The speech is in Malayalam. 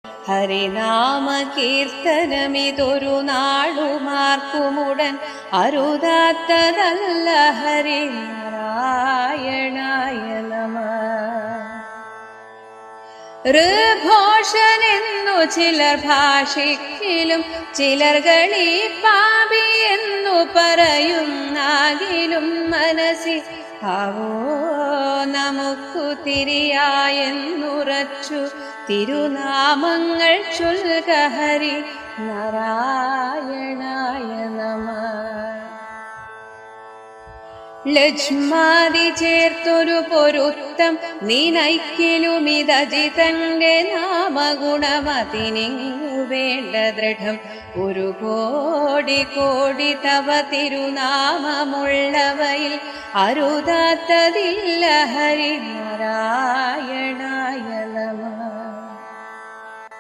ഹരിനാമ കീർത്തനമിതൊരു നാളുമാർക്കുമുടൻ അരുതാത്തതല്ല. ഹരിനാരായണായ നമഃ. ഋഘോഷനെന്നു ചിലർ ഭാഷിക്കിലും ചിലർ ഗണി പാപി എന്നു പറയുന്നാകിലും മനസ്സിൽ ആവോ നമുക്കു തിരിയായെന്നുറച്ചു തിരുനാമങ്ങൾ ചൊൽക. ഹരി നാരായണായ നമഃ. ലക്ഷ്മാതി ചേർത്തൊരു പൊരുത്തം നിനയ്ക്കിലുമിതജിതന്റെ നാമഗുണമതിനിങ്ങു വേണ്ട ദൃഢം. ഒരു കോടി കോടി തവ തിരുനാമമുള്ളവയിൽ അരുതാത്തതില്ല. ഹരി നാരായണായ നമഃ.